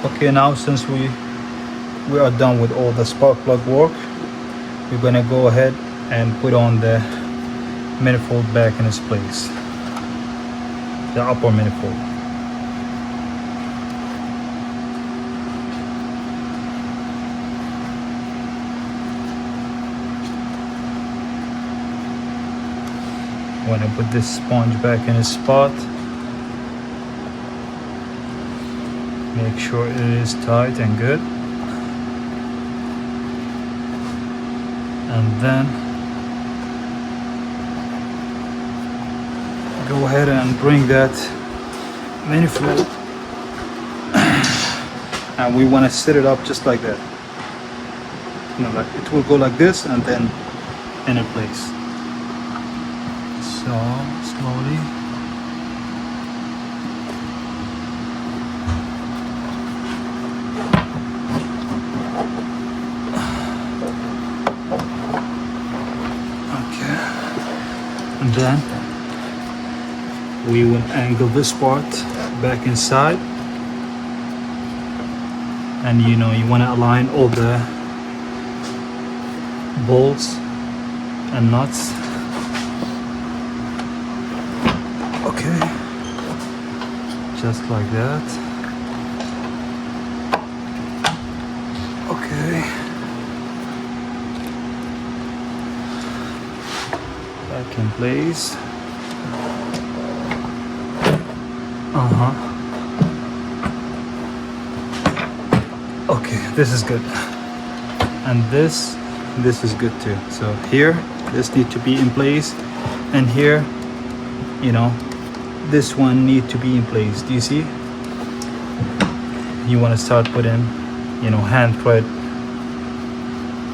Okay, now since we are done with all the spark plug work, we're gonna go ahead and put on the manifold back in its place, the upper manifold. When I put this sponge back in its spot, make sure it is tight and good, and then go ahead and bring that manifold and we want to set it up just like that, like it will go like this and then in a place. So slowly. Okay. And then we will angle this part back inside, and you want to align all the bolts and nuts. Okay, just like that. Okay, back in place. Okay, this is good, and this is good too. So here, this need to be in place, and here, this one need to be in place. Do you see? You want to start putting, hand thread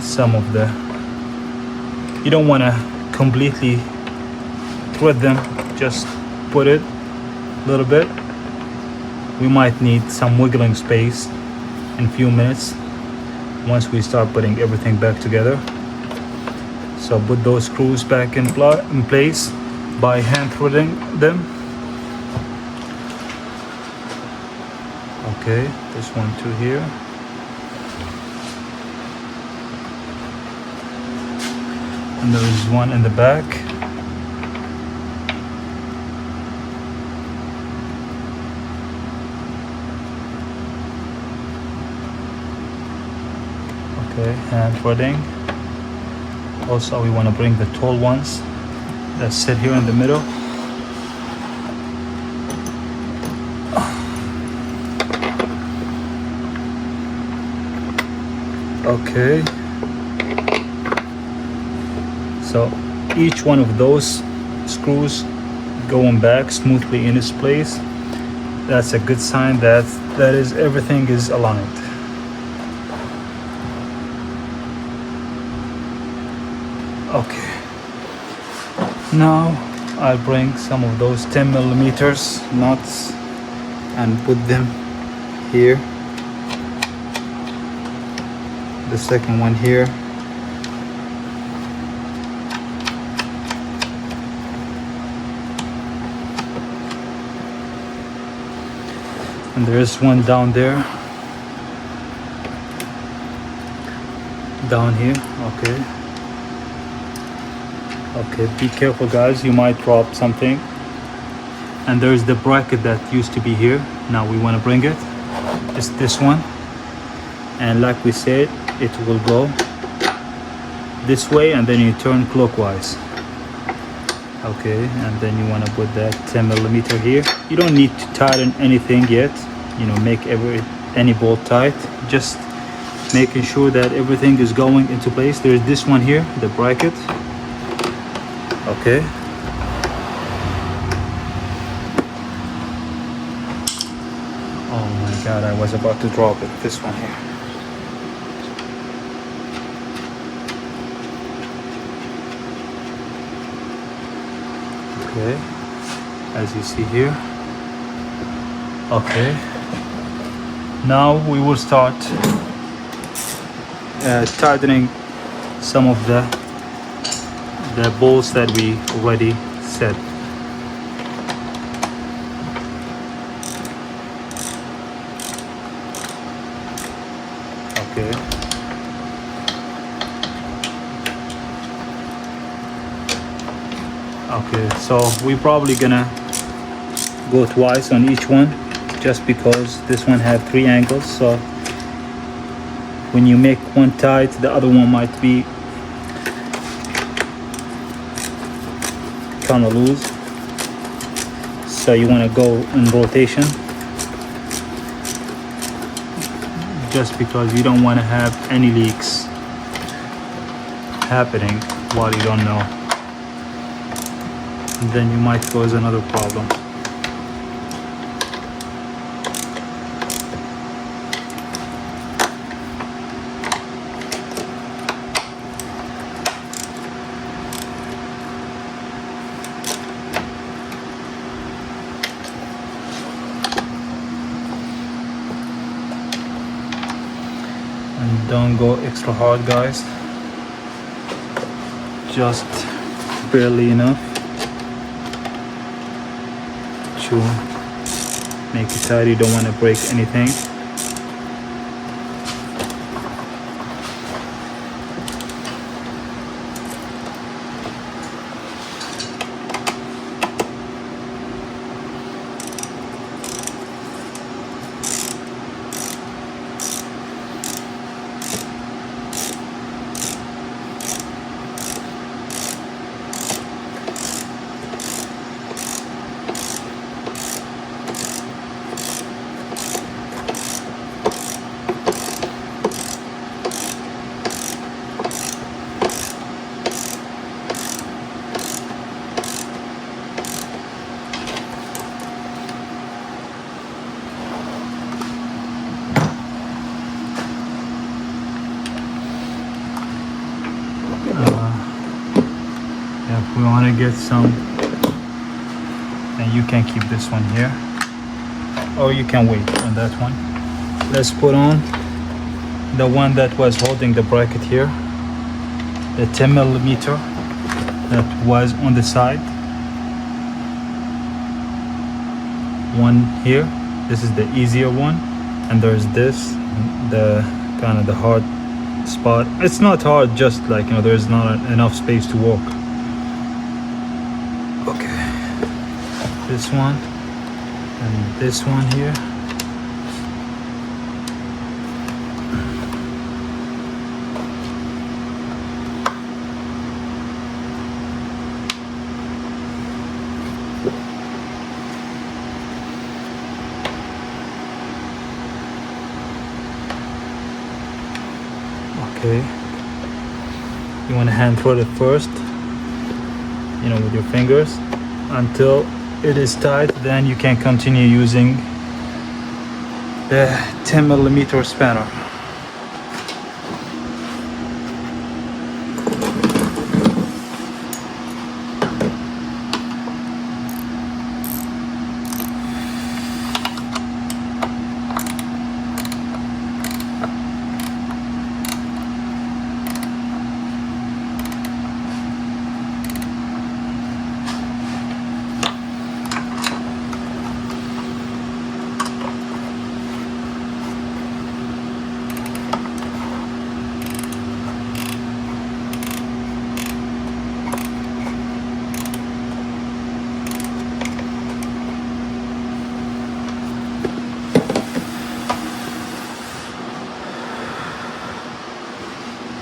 some of the, you don't want to completely thread them, just put it a little bit. We might need some wiggling space in a few minutes once we start putting everything back together. So put those screws back in place by hand threading them. Okay, this one too here. And there is one in the back. Okay, hand threading. Also, we want to bring the tall ones that sit here in the middle. Okay, so each one of those screws going back smoothly in its place, that's a good sign that is everything is aligned. Okay, now I'll bring some of those 10 millimeters nuts and put them here. The second one here. And there is one down there. Down here. Okay. Okay, be careful guys, you might drop something. And there's the bracket that used to be here. Now we want to bring it. It's this one. And like we said, it will go this way and then you turn clockwise. Okay, and then you want to put that 10 millimeter here. You don't need to tighten anything yet, make any bolt tight, just making sure that everything is going into place. There's this one here, the bracket. Okay, oh my god, I was about to drop it. This one here. Okay, as you see here. Okay, now we will start tightening some of the bolts that we already set. Okay. Okay, so we're probably gonna go twice on each one, just because this one had 3 angles. So when you make one tight, the other one might be kind of loose. So you want to go in rotation, just because you don't want to have any leaks happening while you don't know. Then you might cause another problem. And don't go extra hard, guys, just barely enough to make it tight. You don't want to break anything. If we want to get some, then you can keep this one here, or you can wait on that one. Let's put on the one that was holding the bracket here, the 10 millimeter that was on the side. One here, this is the easier one, and there's this, the kind of the hard spot. It's not hard, just like, you know, there's not enough space to walk. Okay, this one and this one here. Okay, you want to hand thread it first, you know, with your fingers until it is tight. Then you can continue using the 10 millimeter spanner.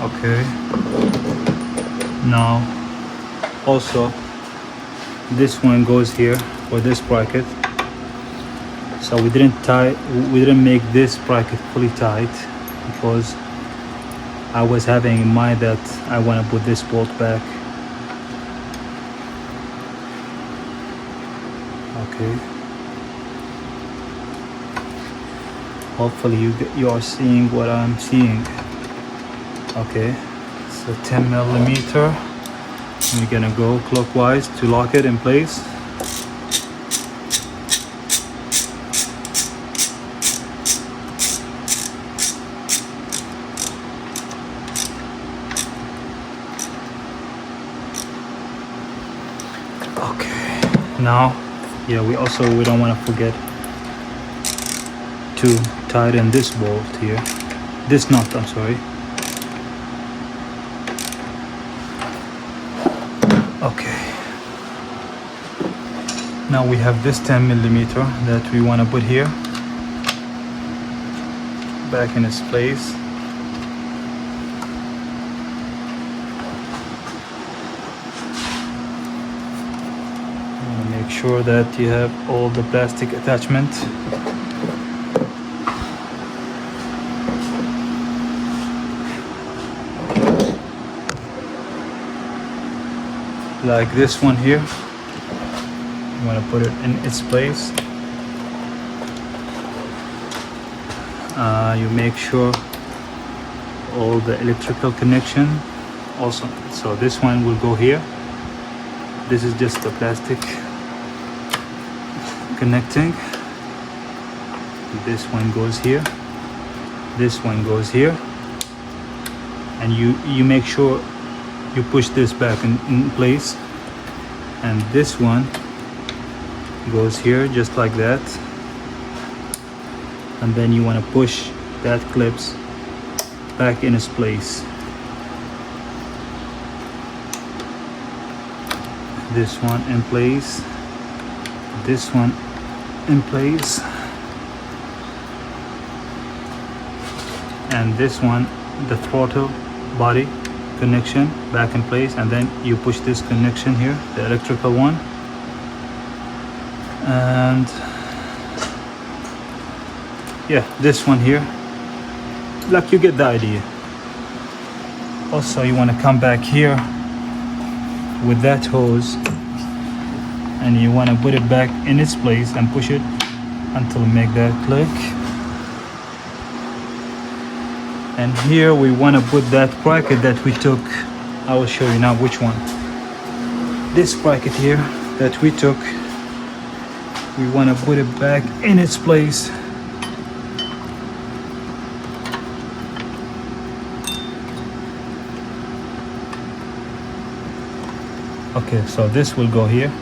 Okay, now also this one goes here for this bracket. So we didn't make this bracket fully tight, because I was having in mind that I want to put this bolt back. Okay, hopefully you are seeing what I'm seeing. Okay, so 10 millimeter. We're gonna go clockwise to lock it in place. Okay, now, yeah, we don't want to forget to tighten this bolt here. this nut, I'm sorry. Okay, now we have this 10 millimeter that we want to put here back in its place. Make sure that you have all the plastic attachment. Like this one here, you want to put it in its place. You make sure all the electrical connection also, so this one will go here. This is just the plastic connecting. This one goes here, this one goes here, and you make sure you push this back in place, and this one goes here just like that, and then you want to push that clips back in its place. This one in place, this one in place, and this one, the throttle body connection, back in place, and then you push this connection here, the electrical one, and yeah, this one here. Like, you get the idea. Also, you want to come back here with that hose, and you want to put it back in its place and push it until you make that click. And here we want to put that bracket that we took. I will show you now which one. This bracket here that we took, we want to put it back in its place. Okay, so this will go here.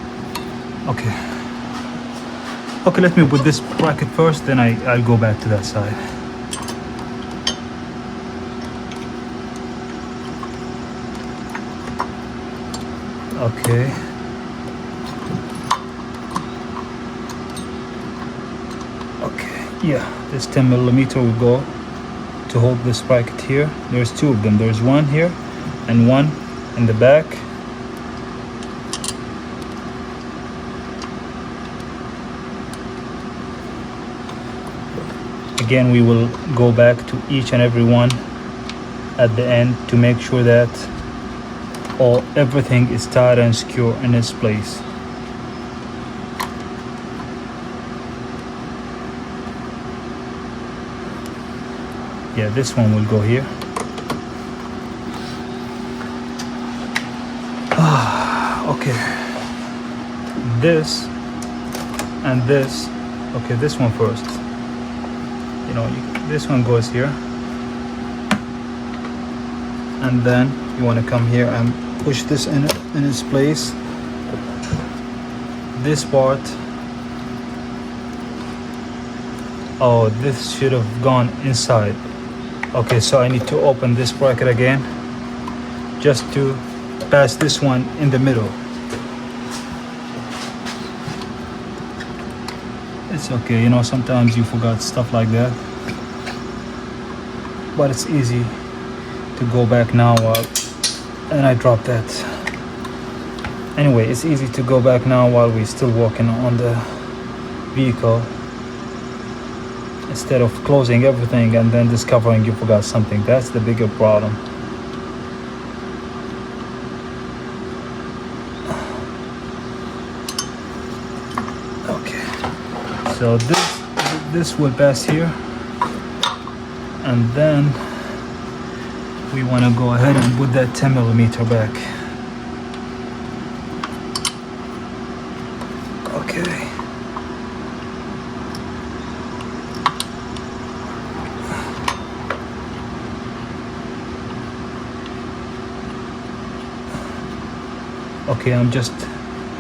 Okay, let me put this bracket first, then I'll go back to that side. Okay, yeah, this 10 millimeter will go to hold this bracket here. There's two of them. There's one here and one in the back. Again, we will go back to each and every one at the end to make sure that everything is tight and secure in its place. Yeah, this one will go here. Okay, this and this. Okay, this one first. You know, this one goes here, and then you want to come here and push this in its place. This part, oh, this should have gone inside. Okay, so I need to open this bracket again just to pass this one in the middle. It's okay, you know, sometimes you forgot stuff like that, but it's easy to go back now. And I dropped that. Anyway, it's easy to go back now while we're still working on the vehicle, instead of closing everything and then discovering you forgot something. That's the bigger problem. So this will pass here, and then we want to go ahead and put that 10 millimeter back. Okay. Okay, I'm just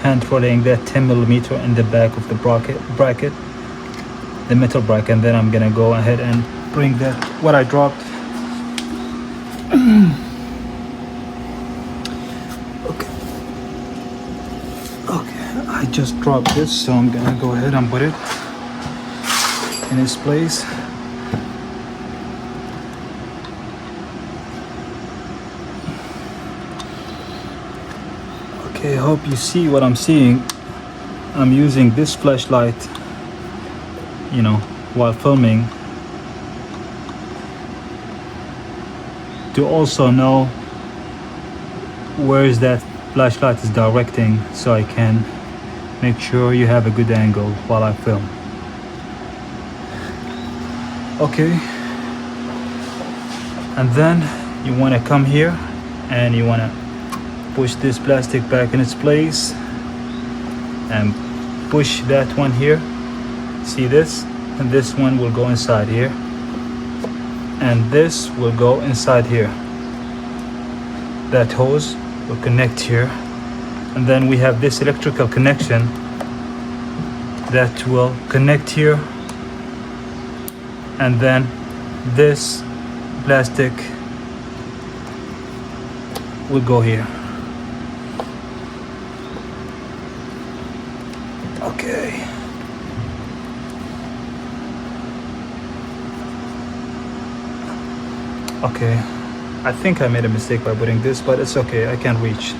hand threading that 10 millimeter in the back of the bracket, the metal bracket, and then I'm gonna go ahead and bring that what I dropped Okay. Okay, I just dropped this, so I'm gonna go ahead and put it in its place. Okay, I hope you see what I'm seeing. I'm using this flashlight, you know, while filming, to also know where is that flashlight is directing, so I can make sure you have a good angle while I film. Okay, and then you want to come here and you want to push this plastic back in its place and push that one here. See this? And this one will go inside here, and this will go inside here. That hose will connect here, and then we have this electrical connection that will connect here, and then this plastic will go here. Okay. Okay, I think I made a mistake by putting this, but it's okay. I can reach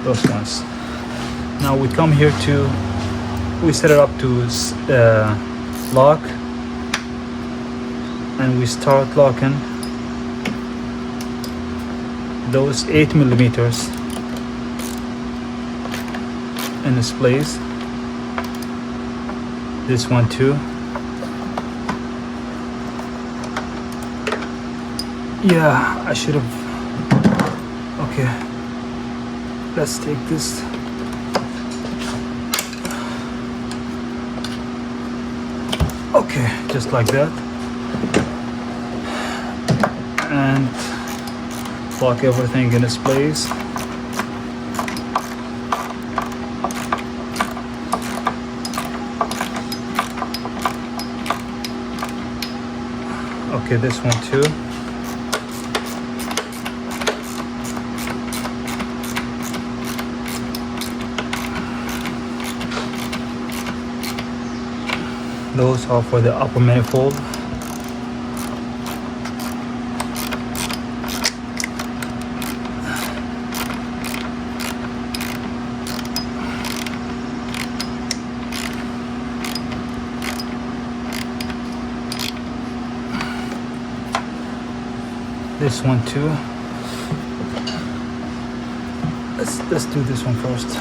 those ones. Now we come here to, we set it up to lock, and we start locking those 8 millimeters in this place. This one too. Yeah, I should have. Okay, let's take this. Okay, just like that, and lock everything in its place. Okay, this one too. Those are for the upper manifold. This one too. Let's do this one first.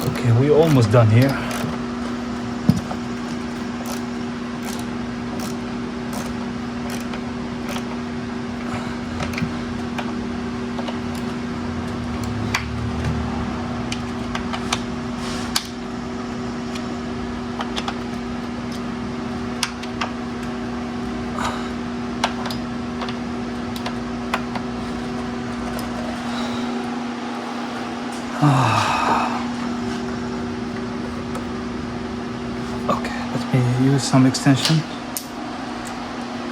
Okay, we're almost done here. Okay, let me use some extension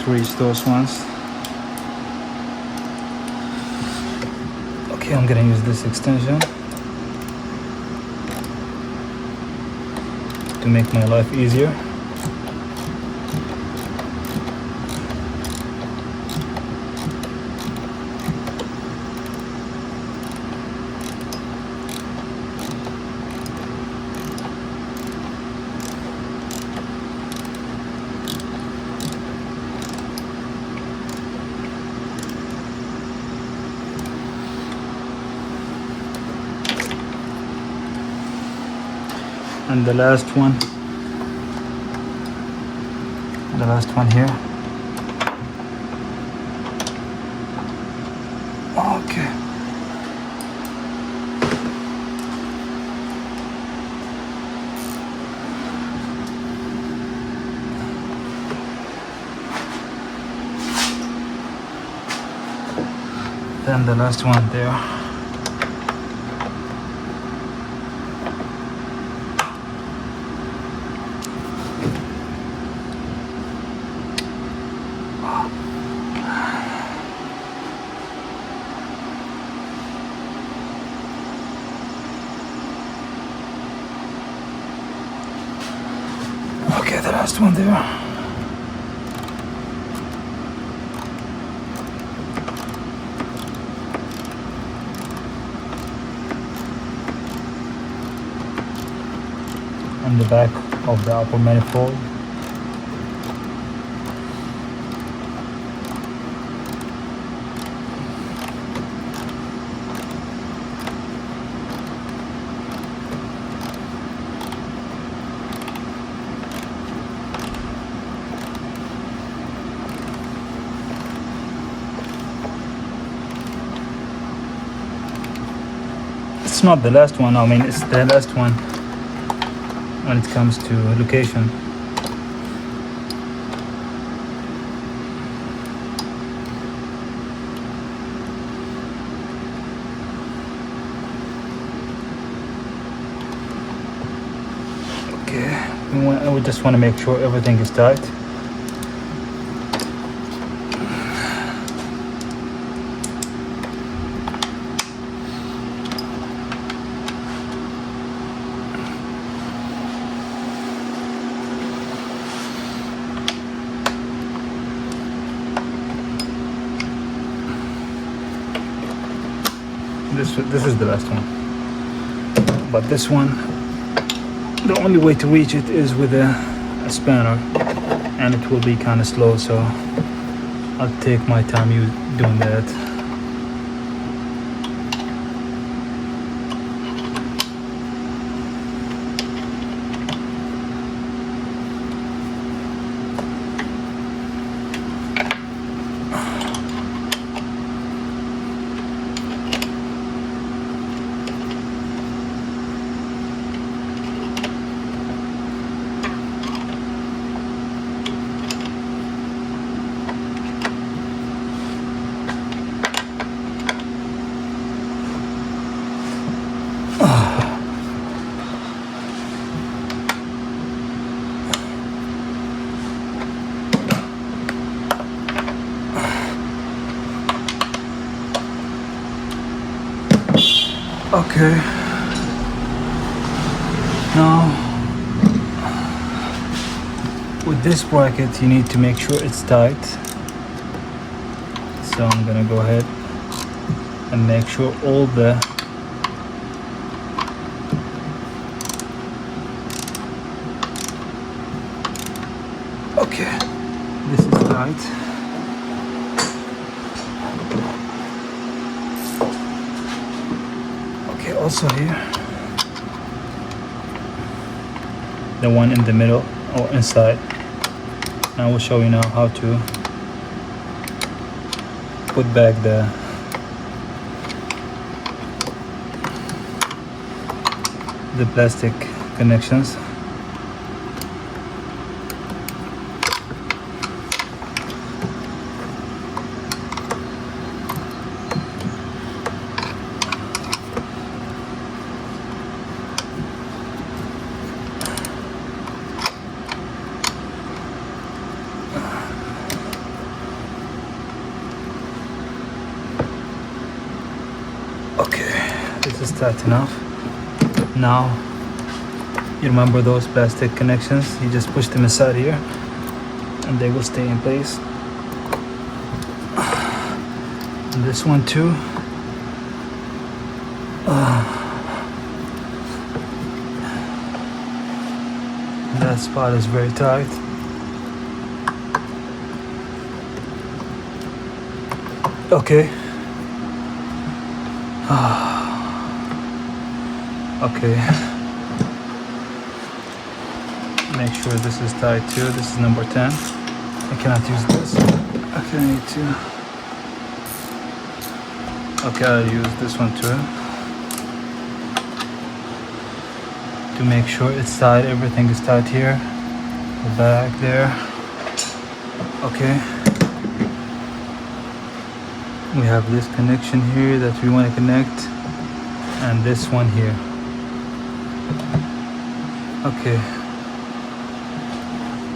to reach those ones. Okay, I'm gonna use this extension to make my life easier. And the last one here. Okay, then the last one there. Okay, the last one there. On the back of the upper manifold. It's not the last one, I mean it's the last one when it comes to location. Okay, we just want to make sure everything is tight. This is the last one, but this one, the only way to reach it is with a spanner, and it will be kind of slow, so I'll take my time doing that. Okay, now with this bracket you need to make sure it's tight, so I'm gonna go ahead and make sure all the okay, this is tight. Also here, the one in the middle or inside. I will show you now how to put back the plastic connections. This is tight enough. Now you remember those plastic connections, you just push them inside here and they will stay in place. And this one too. That spot is very tight. Okay. Okay. Make sure this is tight too. This is number 10. I cannot use this. Okay, I need to. Okay, I'll use this one too. To make sure it's tight, everything is tight here. The back there. Okay. We have this connection here that we want to connect, and this one here. Okay.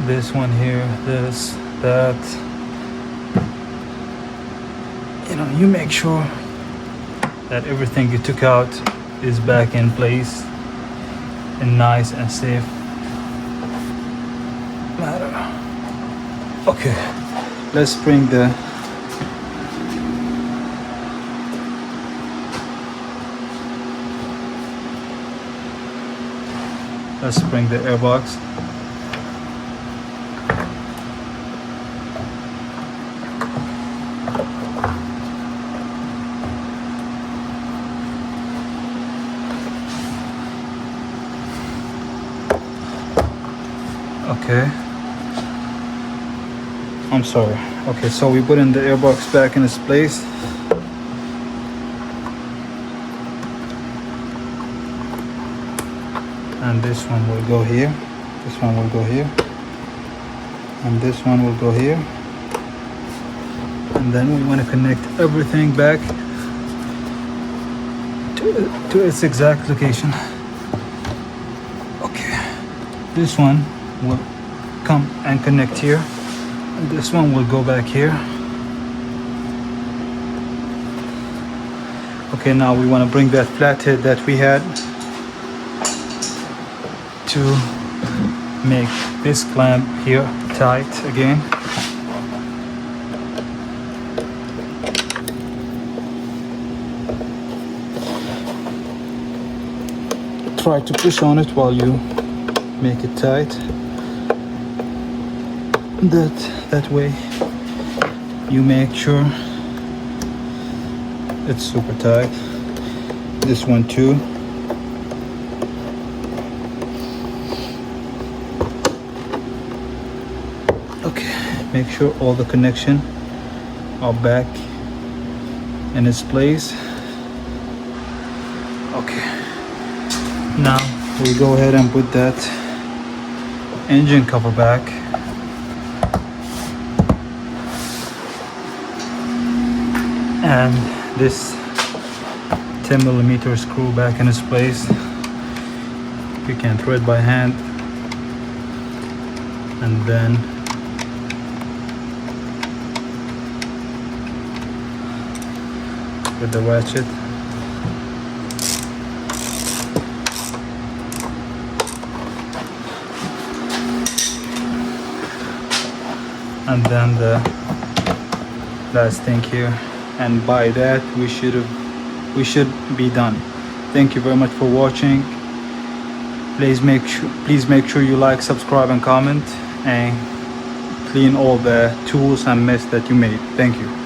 This one here, this, that. You know, you make sure that everything you took out is back in place and nice and safe. matter. Okay, let's bring the airbox. Okay, I'm sorry. Okay, so we put in the airbox back in its place. And this one will go here, this one will go here, and this one will go here. And then we want to connect everything back to its exact location. Okay, this one will come and connect here, and this one will go back here. Okay, now we want to bring that flathead that we had to make this clamp here tight again. Try to push on it while you make it tight. That way you make sure it's super tight. This one too. Okay, make sure all the connection are back in its place. Okay, now we go ahead and put that engine cover back. And this 10mm screw back in its place. You can thread by hand, and then with the ratchet and then the last thing here, and by that we should be done. Thank you very much for watching. Please make sure you like, subscribe and comment, and clean all the tools and mess that you made. Thank you.